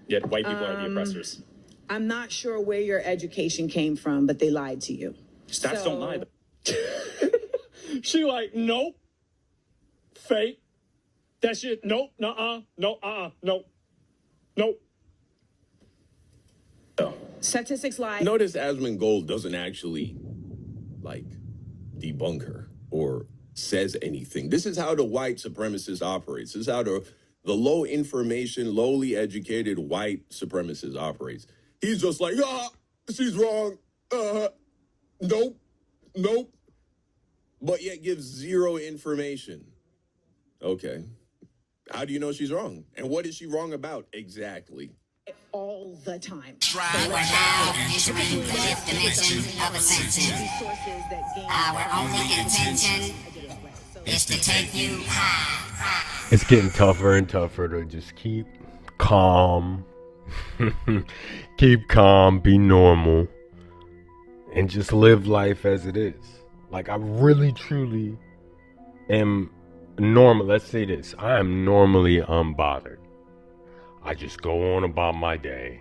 Yet white people are the oppressors. I'm not sure where your education came from, but they lied to you. Stats don't lie. She like, nope, fake. That shit, nope, no, nope. Statistics lie. Notice Asmund Gold doesn't actually, like, debunk her or says anything. This is how the white supremacist operates. This is how the low information, lowly educated white supremacist operates. He's just like, she's wrong. Nope. But yet gives zero information. Okay. How do you know she's wrong? And what is she wrong about exactly? All the time. Right now, entering the fifth dimension of ascension. Our only intention is to take you high. It's getting tougher and tougher to just keep calm. Keep calm, be normal, and just live life as it is. Like, I really, truly am normal. Let's say this. I am normally unbothered. I just go on about my day.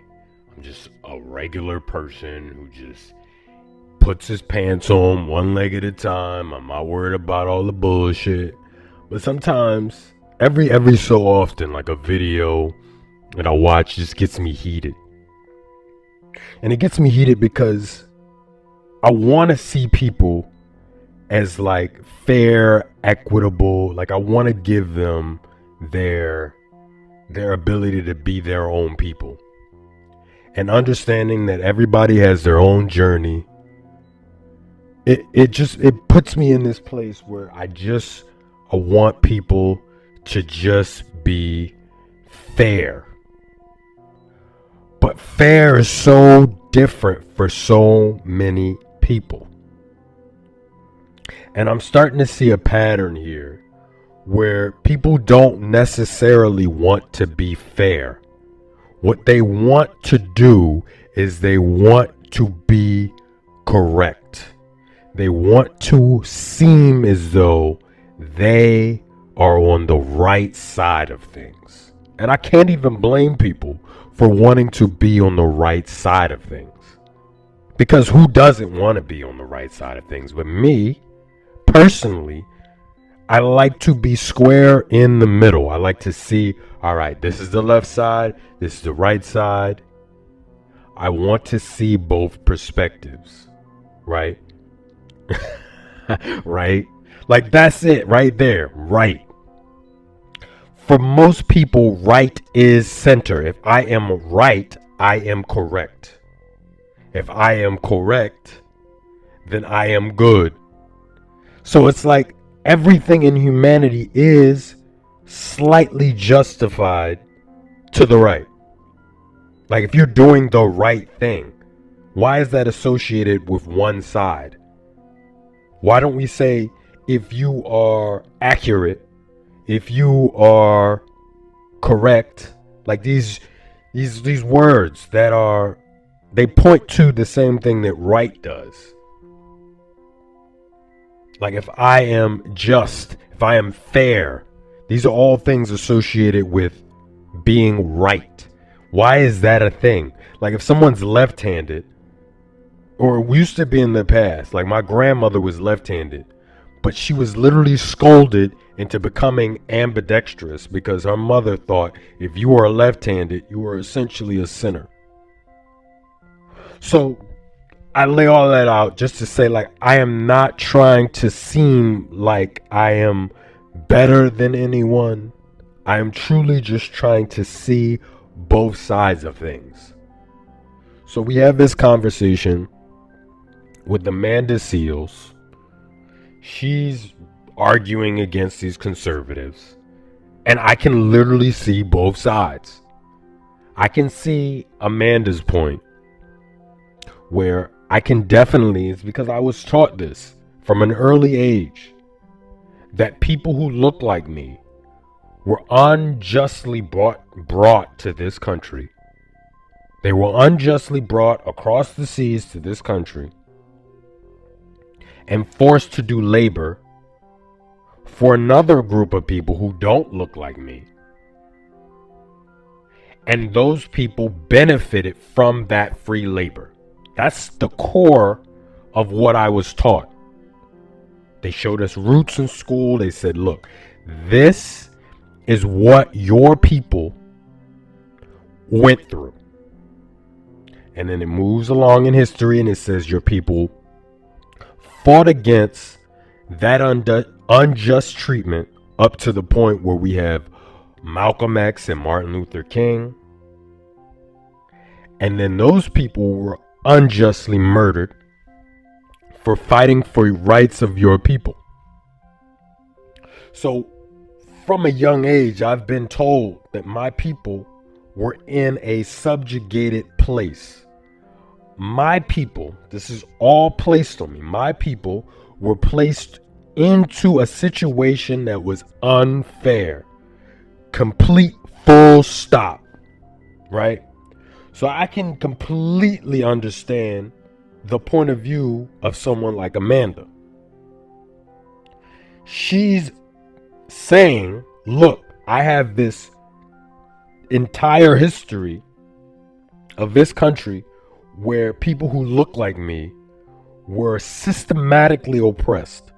I'm just a regular person who just puts his pants on one leg at a time. I'm not worried about all the bullshit. But sometimes, every so often, like a video that I watch just gets me heated. And it gets me heated because I want to see people as like fair, equitable. Like, I want to give them their ability to be their own people. And understanding that everybody has their own journey. It puts me in this place where I want people to just be fair. But fair is so different for so many people. And I'm starting to see a pattern here where people don't necessarily want to be fair. What they want to do is they want to be correct. They want to seem as though they are on the right side of things. And I can't even blame people for wanting to be on the right side of things. Because who doesn't want to be on the right side of things? But me, personally, I like to be square in the middle. I like to see, all right, this is the left side, this is the right side. I want to see both perspectives, right? Right? Like, that's it right there, right. For most people, right is center. If I am right, I am correct. If I am correct, then I am good. So it's like everything in humanity is slightly justified to the right. Like, if you're doing the right thing, why is that associated with one side? Why don't we say, if you are accurate, if you are correct, like these words that are, they point to the same thing that right does. Like, if I am just, if I am fair, these are all things associated with being right. Why is that a thing? Like, if someone's left-handed, or it used to be in the past, like my grandmother was left-handed, but she was literally scolded into becoming ambidextrous because her mother thought if you are left-handed, you are essentially a sinner. So I lay all that out just to say, like, I am not trying to seem like I am better than anyone. I am truly just trying to see both sides of things. So we have this conversation with Amanda Seals. She's arguing against these conservatives, and I can literally see both sides. I can see Amanda's point, where I can definitely, it's because I was taught this from an early age, that people who look like me were unjustly brought to this country. They were unjustly brought across the seas to this country and forced to do labor for another group of people who don't look like me. And those people benefited from that free labor. That's the core of what I was taught. They showed us roots in school. They said, look, this is what your people went through. And then it moves along in history and it says your people fought against that unjust treatment up to the point where we have Malcolm X and Martin Luther King. And then those people were unjustly murdered for fighting for rights of your people. So from a young age, I've been told that my people were in a subjugated place. My people, this is all placed on me. My people were placed into a situation that was unfair. Complete full stop. Right? So I can completely understand the point of view of someone like Amanda. She's saying, look, I have this entire history of this country where people who look like me were systematically oppressed.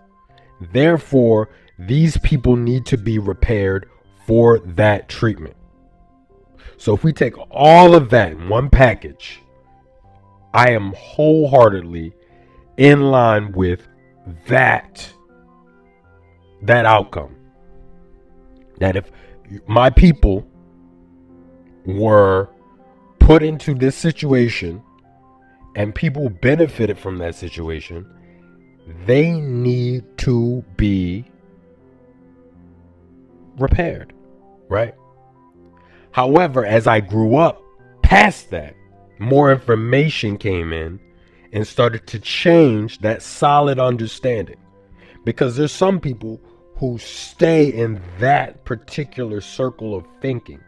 Therefore, these people need to be repaired for that treatment. So if we take all of that in one package, I am wholeheartedly in line with that outcome. That if my people were put into this situation and people benefited from that situation, they need to be repaired, right? However, as I grew up past that, more information came in and started to change that solid understanding. Because there's some people who stay in that particular circle of thinking.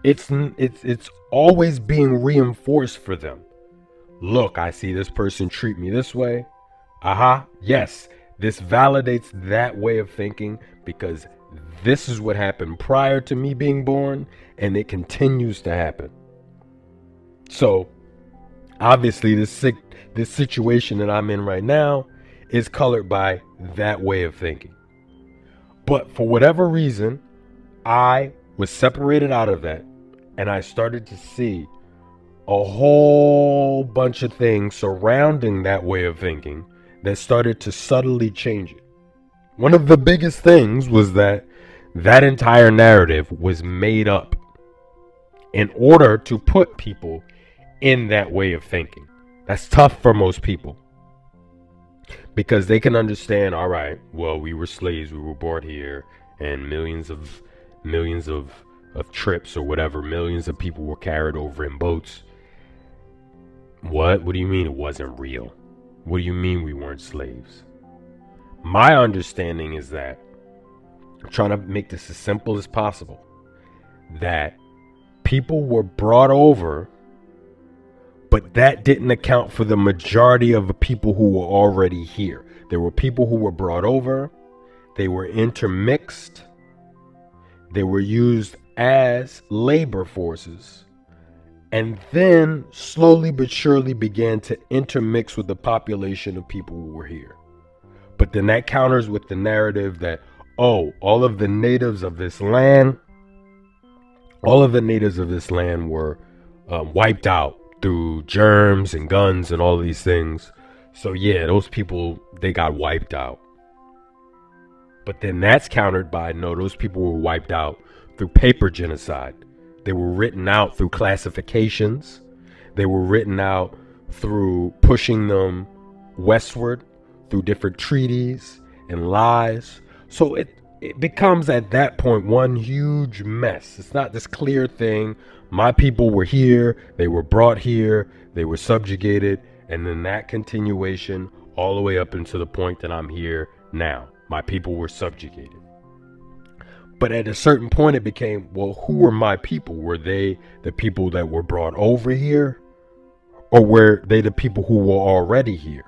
It's always being reinforced for them. Look, I see this person treat me this way. Yes, this validates that way of thinking because this is what happened prior to me being born, and it continues to happen. So, obviously, this situation that I'm in right now is colored by that way of thinking. But for whatever reason, I was separated out of that, and I started to see a whole bunch of things surrounding that way of thinking that started to subtly change it. One of the biggest things was that entire narrative was made up in order to put people in that way of thinking. That's tough for most people because they can understand, all right, well, we were slaves, we were brought here, and millions of trips or whatever, millions of people were carried over in boats. What do you mean it wasn't real? What do you mean we weren't slaves? My understanding is that, I'm trying to make this as simple as possible, that people were brought over, but that didn't account for the majority of the people who were already here. There were people who were brought over, they were intermixed, they were used as labor forces, and then slowly but surely began to intermix with the population of people who were here. But then that counters with the narrative that, oh, all of the natives of this land were wiped out through germs and guns and all of these things. So yeah, those people, they got wiped out. But then that's countered by, no, those people were wiped out through paper genocide. They were written out through classifications. They were written out through pushing them westward, through different treaties and lies. So it becomes at that point one huge mess. It's not this clear thing. My people were here, they were brought here, they were subjugated, and then that continuation all the way up until the point that I'm here now. My people were subjugated. But at a certain point it became, well, who were my people? Were they the people that were brought over here? Or were they the people who were already here?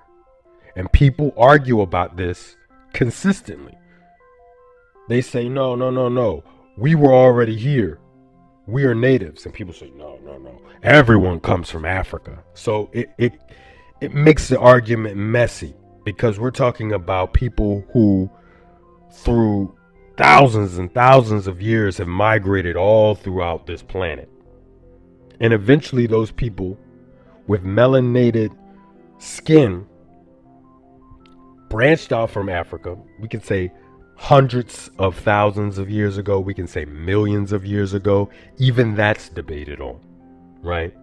And people argue about this consistently. They say, no. we were already here. We are natives. And people say, no. Everyone comes from Africa. So it makes the argument messy, because we're talking about people who through thousands and thousands of years have migrated all throughout this planet. And eventually those people with melanated skin branched out from Africa. We can say hundreds of thousands of years ago. We can say millions of years ago. Even that's debated on, right?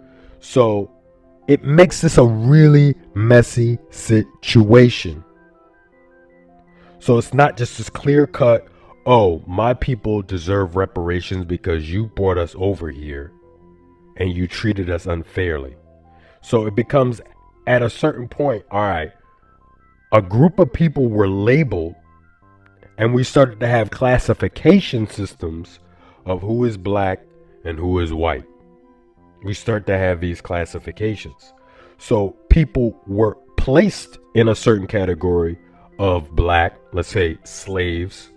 So it makes this a really messy situation. So it's not just this clear cut, oh, my people deserve reparations because you brought us over here and you treated us unfairly. So it becomes, at a certain point, all right, a group of people were labeled, and we started to have classification systems of who is black and who is white. We start to have these classifications. So people were placed in a certain category of black. Let's say slaves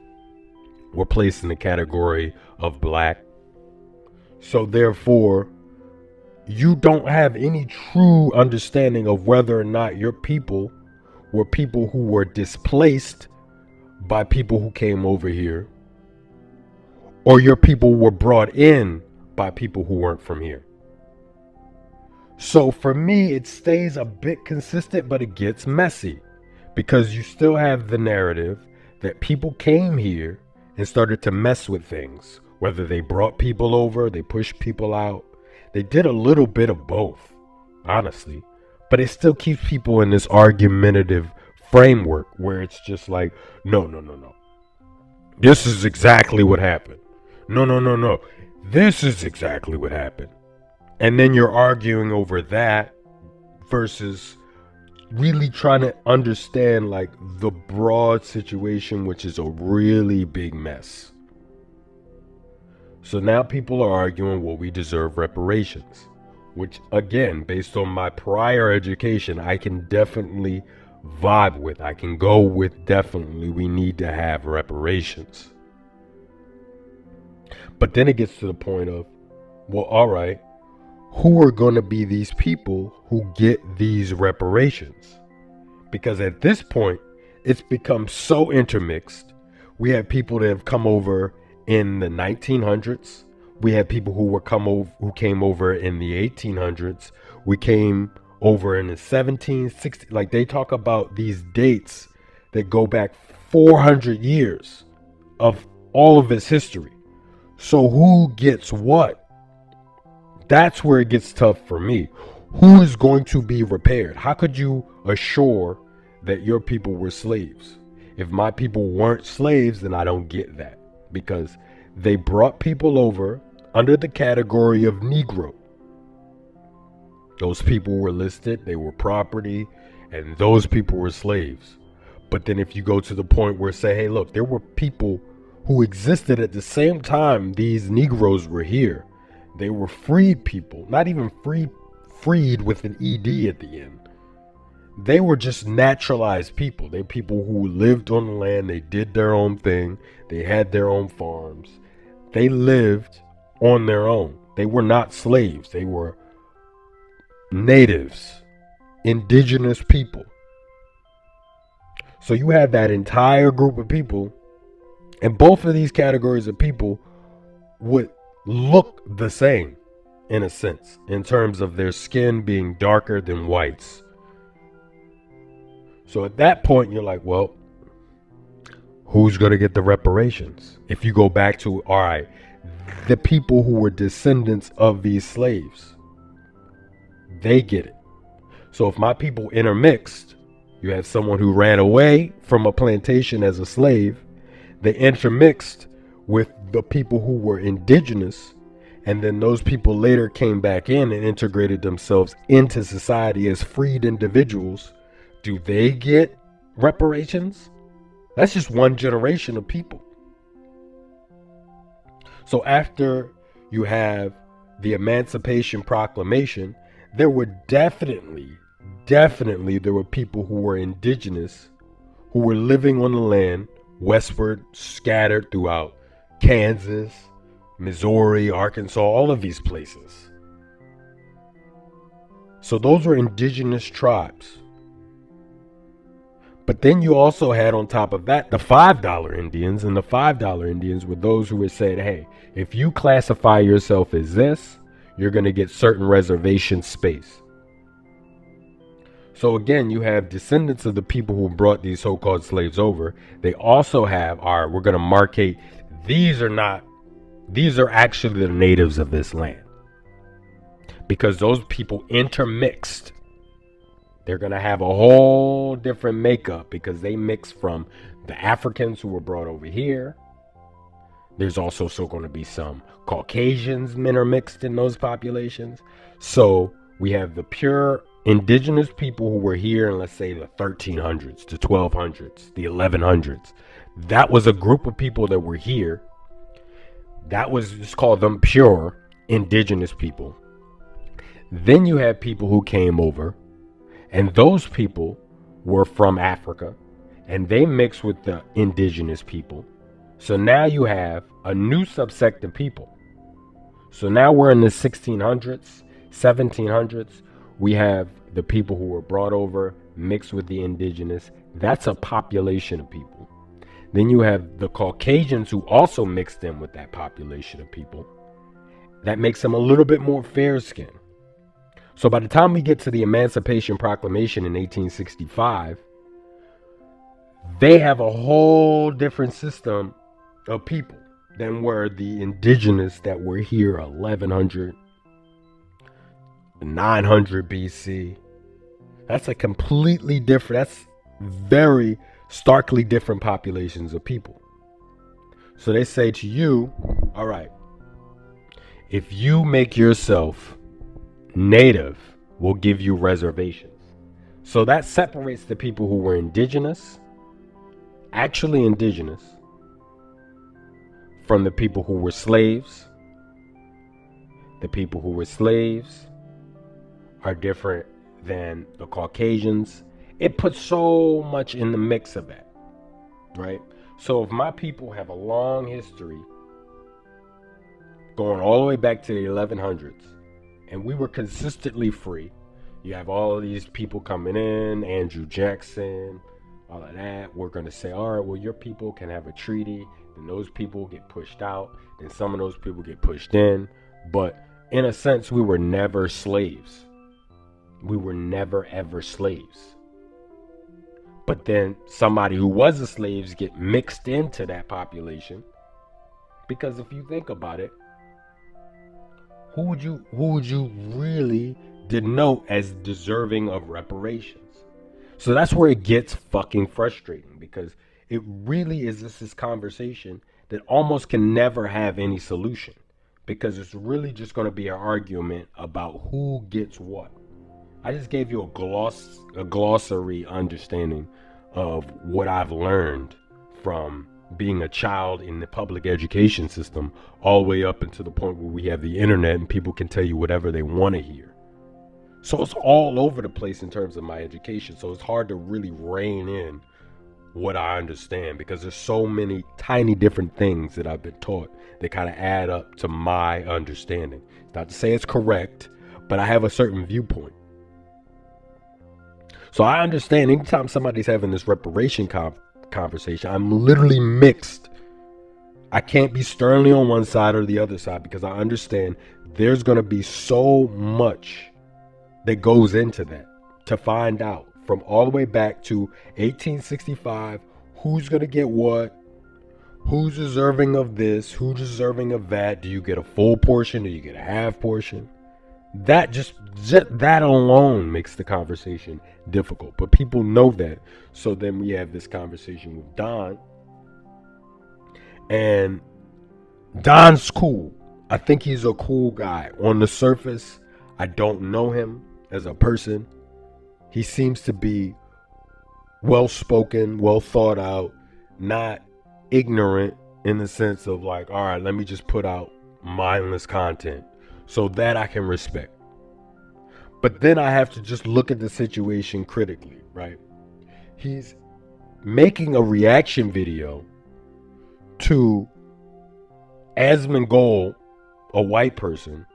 were placed in the category of black. So therefore, you don't have any true understanding of whether or not your people were people who were displaced by people who came over here, or your people were brought in by people who weren't from here. So for me, it stays a bit consistent, but it gets messy, because you still have the narrative that people came here and started to mess with things, whether they brought people over, they pushed people out. They did a little bit of both, honestly, but it still keeps people in this argumentative framework where it's just like, no. This is exactly what happened. No. This is exactly what happened. And then you're arguing over that versus really trying to understand like the broad situation, which is a really big mess. So now people are arguing, well, we deserve reparations, which again, based on my prior education, I can definitely vibe with. I can go with definitely we need to have reparations. But then it gets to the point of, well, all right, who are going to be these people who get these reparations? Because at this point, it's become so intermixed. We have people that have come over in the 1900s. We have people who came over in the 1800s. We came over in the 1760s. Like, they talk about these dates that go back 400 years of all of its history. So who gets what? That's where it gets tough for me. Who is going to be repaired? How could you assure that your people were slaves? If my people weren't slaves, then I don't get that, because they brought people over under the category of Negro. Those people were listed, they were property, and those people were slaves. But then if you go to the point where say, hey, look, there were people who existed at the same time these Negroes were here. They were freed people, not even freed with an ED at the end. They were just naturalized people. They're people who lived on the land. They did their own thing. They had their own farms. They lived on their own. They were not slaves. They were natives, indigenous people. So you have that entire group of people, and both of these categories of people would look the same in a sense, in terms of their skin being darker than whites. So at that point, you're like, well, who's going to get the reparations? If you go back to, all right, the people who were descendants of these slaves, they get it. So if my people intermixed, you have someone who ran away from a plantation as a slave, they intermixed with the people who were indigenous, and then those people later came back in and integrated themselves into society as freed individuals. Do they get reparations? That's just one generation of people. So after you have the Emancipation Proclamation, there were definitely there were people who were indigenous, who were living on the land westward, scattered throughout Kansas, Missouri, Arkansas, all of these places. So those were indigenous tribes. But then you also had on top of that the $5 Indians, and the $5 Indians were those who were said, hey, if you classify yourself as this, you're going to get certain reservation space. So again, you have descendants of the people who brought these so-called slaves over. They also have, all right, we're going to markate, these are actually the natives of this land. Because those people intermixed. They're going to have a whole different makeup because they mix from the Africans who were brought over here. There's also still going to be some Caucasians intermixed in those populations. So we have the pure indigenous people who were here in, let's say, the 1300s, the 1200s, the 1100s. That was a group of people that were here. That was just called them pure indigenous people. Then you have people who came over, and those people were from Africa, and they mixed with the indigenous people. So now you have a new subsect of people. So now we're in the 1600s, 1700s. We have the people who were brought over, mixed with the indigenous. That's a population of people. Then you have the Caucasians who also mixed in with that population of people. That makes them a little bit more fair-skinned. So by the time we get to the Emancipation Proclamation in 1865, they have a whole different system of people than were the indigenous that were here 1100, 900 BC. That's a completely different, that's very starkly different populations of people. So they say to you, all right, if you make yourself native, we'll give you reservations. So that separates the people who were indigenous, actually indigenous, from the people who were slaves. The people who were slaves are different than the Caucasians. It puts so much in the mix of that, right? So if my people have a long history going all the way back to the 1100s, and we were consistently free, you have all of these people coming in, Andrew Jackson, all of that. We're going to say, all right, well, your people can have a treaty. Then those people get pushed out. Then some of those people get pushed in. But in a sense, we were never slaves. We were never, ever slaves. But then somebody who was a slave get mixed into that population. Because if you think about it, who would you really denote as deserving of reparations? So that's where it gets fucking frustrating, because it really is this conversation that almost can never have any solution, because it's really just going to be an argument about who gets what. I just gave you a glossary understanding of what I've learned from being a child in the public education system all the way up until the point where we have the internet and people can tell you whatever they want to hear. So it's all over the place in terms of my education. So it's hard to really rein in what I understand, because there's so many tiny different things that I've been taught that kind of add up to my understanding. Not to say it's correct, but I have a certain viewpoint. So I understand anytime somebody's having this reparation conversation, I'm literally mixed. I can't be sternly on one side or the other side, because I understand there's going to be so much that goes into that to find out from all the way back to 1865, who's going to get what, who's deserving of this, who's deserving of that. Do you get a full portion? Do you get a half portion? That just that alone makes the conversation difficult, but people know that. So then we have this conversation with Don, and Don's cool. I think he's a cool guy. On the surface, I don't know him as a person. He seems to be well spoken, well thought out, not ignorant in the sense of like, all right, let me just put out mindless content. So that I can respect. But then I have to just look at the situation critically, right? He's making a reaction video to Asmongold, a white person,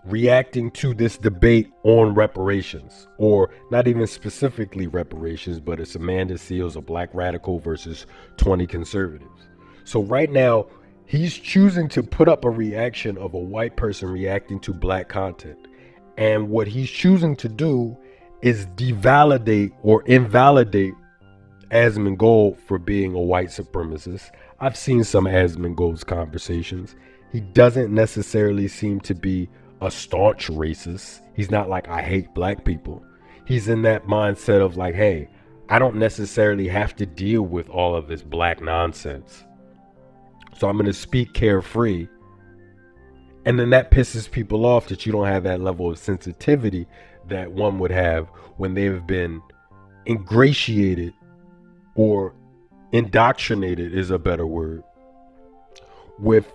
reacting to this debate on reparations, or not even specifically reparations, but it's Amanda Seals, a black radical versus 20 conservatives. So right now, he's choosing to put up a reaction of a white person reacting to black content. And what he's choosing to do is devalidate or invalidate Asmongold for being a white supremacist. I've seen some Asmongold's conversations. He doesn't necessarily seem to be a staunch racist. He's not like, I hate black people. He's in that mindset of like, hey, I don't necessarily have to deal with all of this black nonsense, so I'm going to speak carefree. And then that pisses people off that you don't have that level of sensitivity that one would have when they've been ingratiated or indoctrinated is a better word with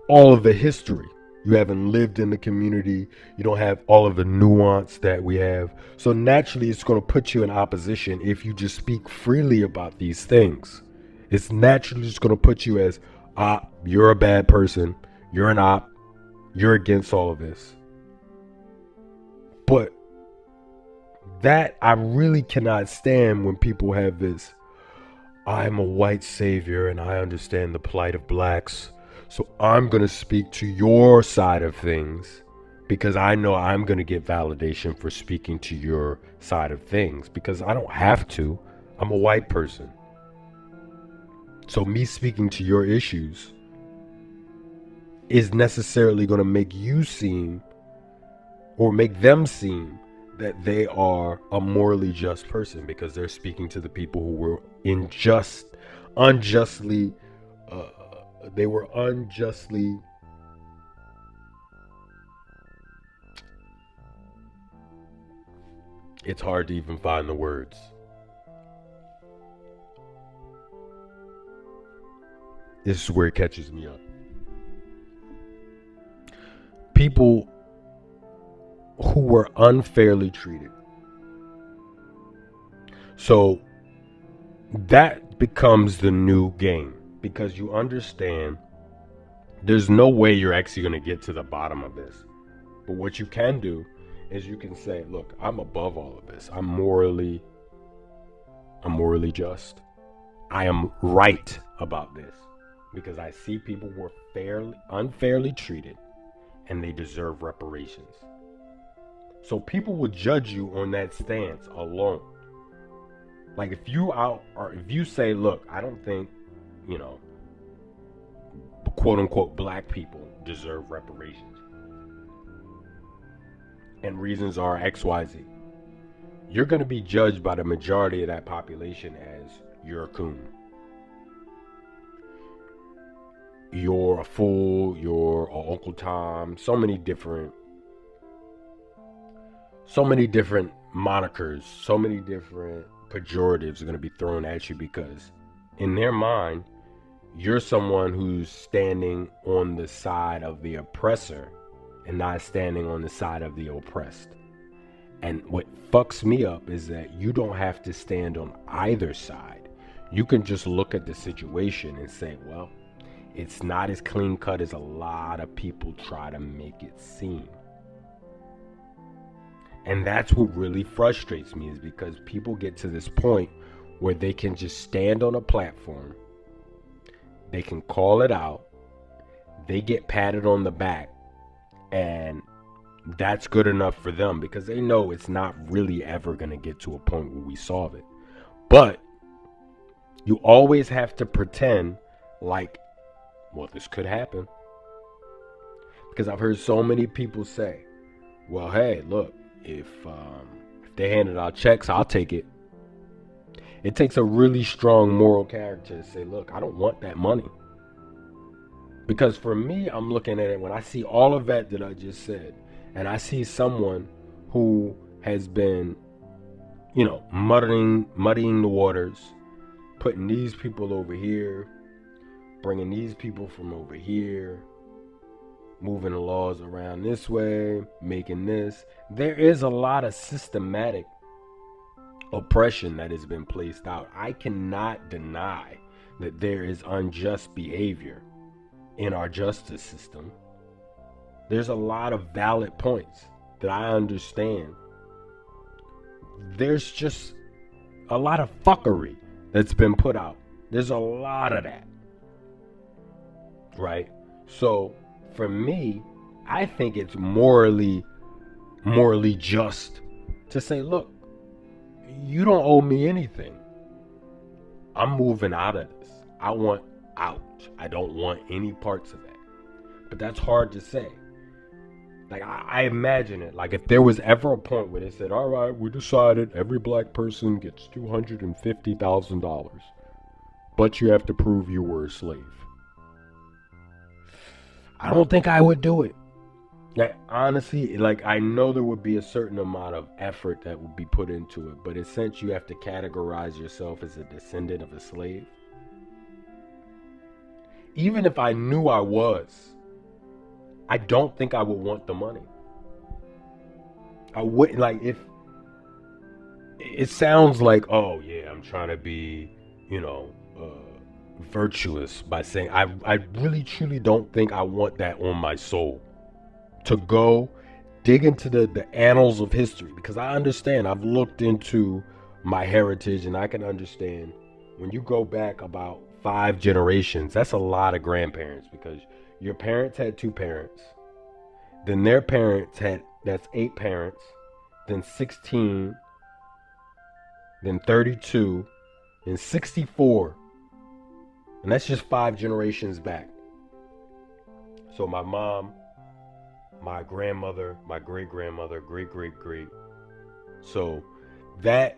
all of the history. You haven't lived in the community. You don't have all of the nuance that we have. So naturally, it's going to put you in opposition if you just speak freely about these things. It's naturally just going to put you as, you're a bad person. You're an op. You're against all of this. But that I really cannot stand when people have this, I'm a white savior and I understand the plight of blacks, so I'm going to speak to your side of things because I know I'm going to get validation for speaking to your side of things because I don't have to. I'm a white person. So me speaking to your issues is necessarily going to make you seem or make them seem that they are a morally just person because they're speaking to the people who were unjustly it's hard to even find the words. This is where it catches me up. People who were unfairly treated. So that becomes the new game because you understand there's no way you're actually going to get to the bottom of this. But what you can do is you can say, look, I'm above all of this. I'm morally just. I am right about this because I see people were unfairly treated and they deserve reparations. So people will judge you on that stance alone. Like if you say, look, I don't think, quote unquote black people deserve reparations. And reasons are XYZ. You're going to be judged by the majority of that population as you're a coon. You're a fool, you're a Uncle Tom, so many different monikers, so many different pejoratives are going to be thrown at you because in their mind, you're someone who's standing on the side of the oppressor and not standing on the side of the oppressed. And what fucks me up is that you don't have to stand on either side. You can just look at the situation and say, well, it's not as clean cut as a lot of people try to make it seem. And that's what really frustrates me, is because people get to this point where they can just stand on a platform, they can call it out, they get patted on the back, and that's good enough for them because they know it's not really ever going to get to a point where we solve it. But you always have to pretend like, well, this could happen. Because I've heard so many people say, well, hey, look, if they handed out checks, I'll take it. It takes a really strong moral character to say, look, I don't want that money. Because for me, I'm looking at it when I see all of that I just said, and I see someone who has been, muddying the waters, putting these people over here, bringing these people from over here, moving the laws around this way, making this. There is a lot of systematic oppression that has been placed out. I cannot deny that there is unjust behavior in our justice system. There's a lot of valid points that I understand. There's just a lot of fuckery that's been put out. There's a lot of that. Right? So for me, I think it's morally just to say, look, you don't owe me anything. I'm moving out of this. I want out. I don't want any parts of that. But that's hard to say. Like, I imagine it. Like, if there was ever a point where they said, all right, we decided every black person gets $250,000, but you have to prove you were a slave. I don't think I would do it. Like, honestly, like, I know there would be a certain amount of effort that would be put into it, but in a sense, you have to categorize yourself as a descendant of a slave. Even if I knew I was, I don't think I would want the money. I wouldn't, like, if it sounds like, oh yeah, I'm trying to be, virtuous by saying I really truly don't think I want that on my soul. To go dig into the annals of history, because I understand, I've looked into my heritage and I can understand when you go back about 5 generations, that's a lot of grandparents, because your parents had 2 parents, then their parents had, that's 8 parents, then 16, then 32, then 64, and that's just 5 generations back. So my mom, my grandmother, my great-grandmother, great-great-great. So that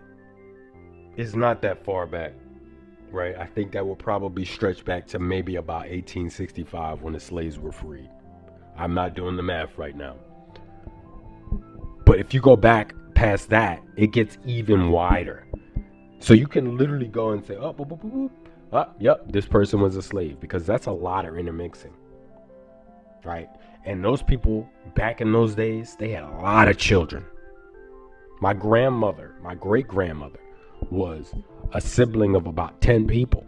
is not that far back, right? I think that will probably stretch back to maybe about 1865 when the slaves were freed. I'm not doing the math right now. But if you go back past that, it gets even wider. So you can literally go and say, oh, boop, boop, boop, boop. Yep, this person was a slave, because that's a lot of intermixing, right? And those people back in those days, they had a lot of children. My grandmother, my great-grandmother, was a sibling of about 10 people.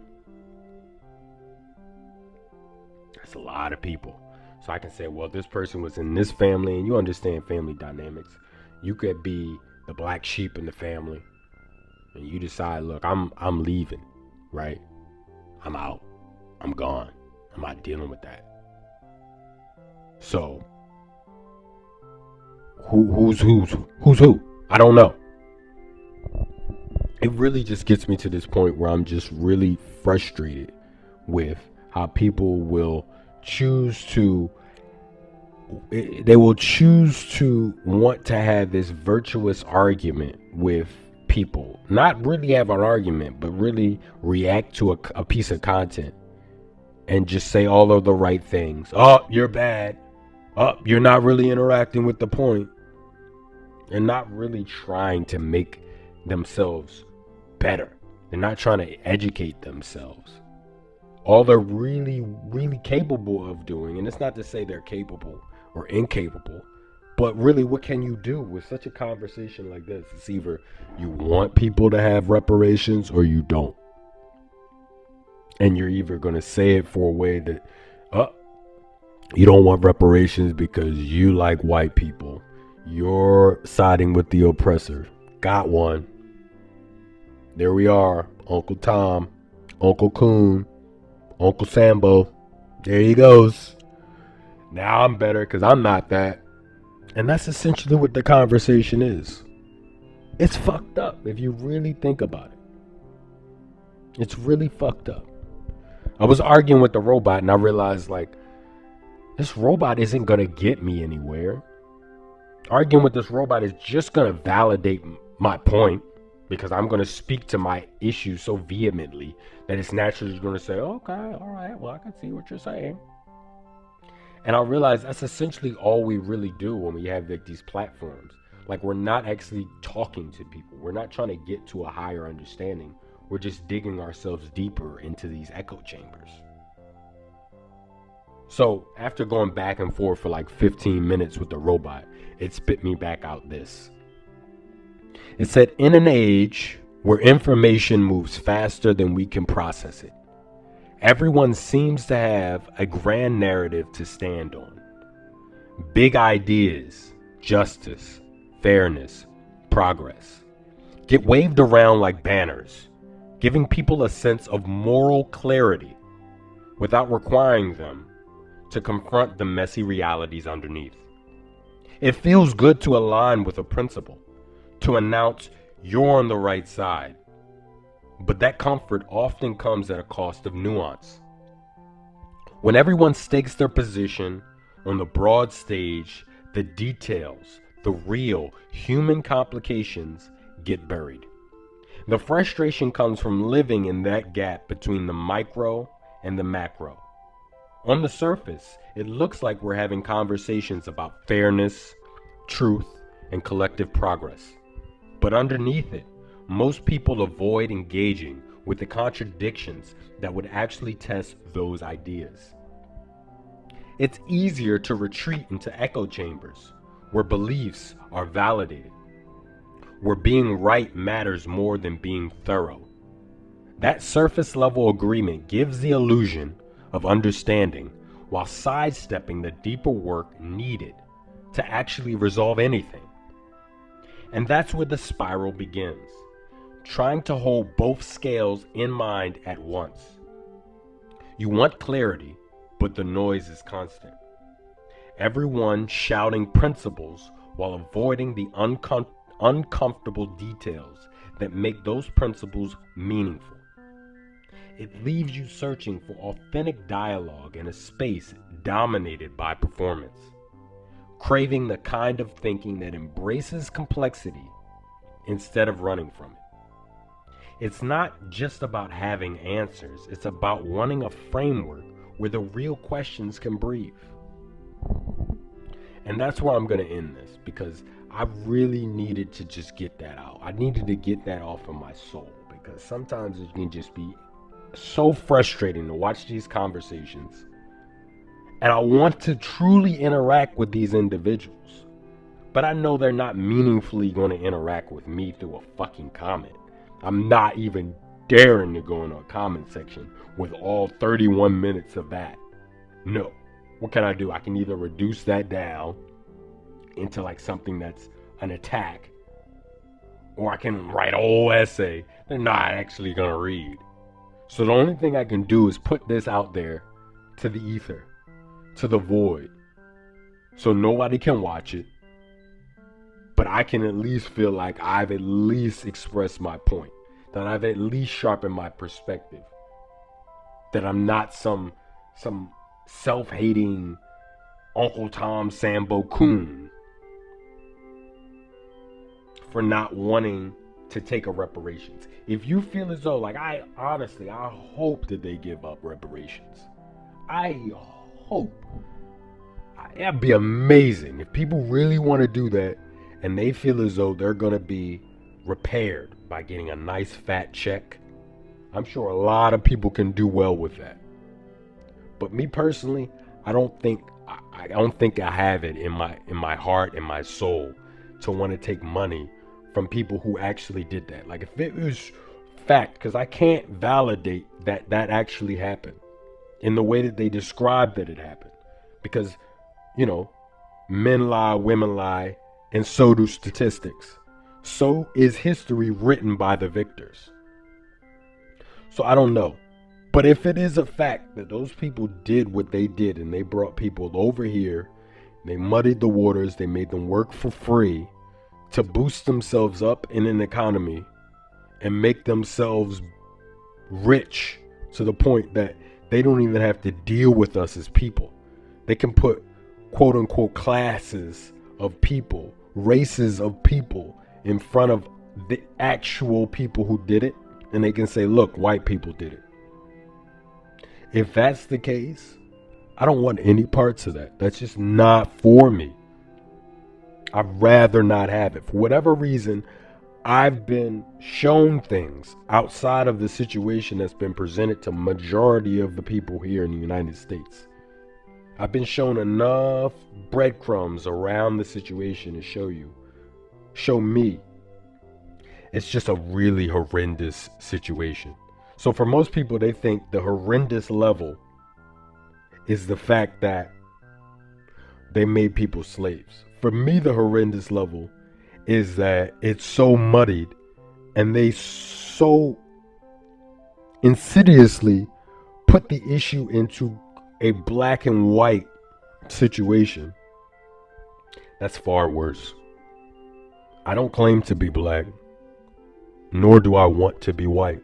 That's a lot of people. So I can say, well, this person was in this family, and you understand family dynamics. You could be the black sheep in the family, and you decide, look, I'm leaving, right? I'm out. I'm gone. I'm not dealing with that. So, who's who? I don't know. It really just gets me to this point where I'm just really frustrated with how people will choose to want to have this virtuous argument with people. Not really have an argument, but really react to a piece of content and just say all of the right things. Oh, you're bad. Oh, you're not really interacting with the point. They're not really trying to make themselves better. They're not trying to educate themselves. All they're really, really capable of doing, and it's not to say they're capable or incapable, but really, what can you do with such a conversation like this? It's either you want people to have reparations or you don't. And you're either going to say it for a way that, you don't want reparations because you like white people. You're siding with the oppressor. Got one. There we are. Uncle Tom, Uncle Coon, Uncle Sambo. There he goes. Now I'm better because I'm not that. And that's essentially what the conversation is. It's fucked up if you really think about it. It's really fucked up. I was arguing with the robot and I realized, like, this robot isn't going to get me anywhere. Arguing with this robot is just going to validate my point, because I'm going to speak to my issue so vehemently that it's naturally going to say, okay, all right, well, I can see what you're saying. And I realize that's essentially all we really do when we have like these platforms. Like, we're not actually talking to people. We're not trying to get to a higher understanding. We're just digging ourselves deeper into these echo chambers. So after going back and forth for like 15 minutes with the robot, it spit me back out this. It said, in an age where information moves faster than we can process it, Everyone seems to have a grand narrative to stand on. Big ideas, justice, fairness, progress get waved around like banners, giving people a sense of moral clarity without requiring them to confront the messy realities underneath. It feels good to align with a principle, to announce you're on the right side, but that comfort often comes at a cost of nuance. When everyone stakes their position on the broad stage, the details, the real human complications get buried. The frustration comes from living in that gap between the micro and the macro. On the surface, it looks like we're having conversations about fairness, truth, and collective progress. But underneath it, most people avoid engaging with the contradictions that would actually test those ideas. It's easier to retreat into echo chambers where beliefs are validated, where being right matters more than being thorough. That surface level agreement gives the illusion of understanding while sidestepping the deeper work needed to actually resolve anything. And that's where the spiral begins, trying to hold both scales in mind at once. You want clarity, but the noise is constant. Everyone shouting principles while avoiding the uncomfortable details that make those principles meaningful. It leaves you searching for authentic dialogue in a space dominated by performance, craving the kind of thinking that embraces complexity instead of running from it. It's not just about having answers, it's about wanting a framework where the real questions can breathe. And that's where I'm going to end this, because I really needed to just get that out. I needed to get that off of my soul, because sometimes it can just be so frustrating to watch these conversations. And I want to truly interact with these individuals, but I know they're not meaningfully going to interact with me through a fucking comment. I'm not even daring to go in a comment section with all 31 minutes of that. No. What can I do? I can either reduce that down into like something that's an attack, or I can write a whole essay they're not actually going to read. So the only thing I can do is put this out there to the ether, to the void, so nobody can watch it, but I can at least feel like I've at least expressed my point, that I've at least sharpened my perspective, that I'm not some self-hating Uncle Tom Sambo coon for not wanting to take a reparations. If you feel as though, like, I hope that they give up reparations. I hope. That'd be amazing if people really want to do that and they feel as though they're going to be repaired by getting a nice fat check. I'm sure a lot of people can do well with that. But me personally, I don't think I have it in my heart and my soul to want to take money from people who actually did that. Like, if it was fact, because I can't validate that actually happened in the way that they described that it happened, because, you know, men lie, women lie, and so do statistics. So is history written by the victors. So I don't know. But if it is a fact that those people did what they did and they brought people over here, they muddied the waters, they made them work for free to boost themselves up in an economy and make themselves rich to the point that they don't even have to deal with us as people. They can put quote unquote classes of people, races of people in front of the actual people who did it, and they can say, look, white people did it. If that's the case, I don't want any parts of that. That's just not for me. I'd rather not have it. For whatever reason, I've been shown things outside of the situation that's been presented to majority of the people here in the United States. I've been shown enough breadcrumbs around the situation to show me. It's just a really horrendous situation. So for most people, they think the horrendous level is the fact that they made people slaves. For me, the horrendous level is that it's so muddied and they so insidiously put the issue into a black and white situation. That's far worse. I don't claim to be black, nor do I want to be white.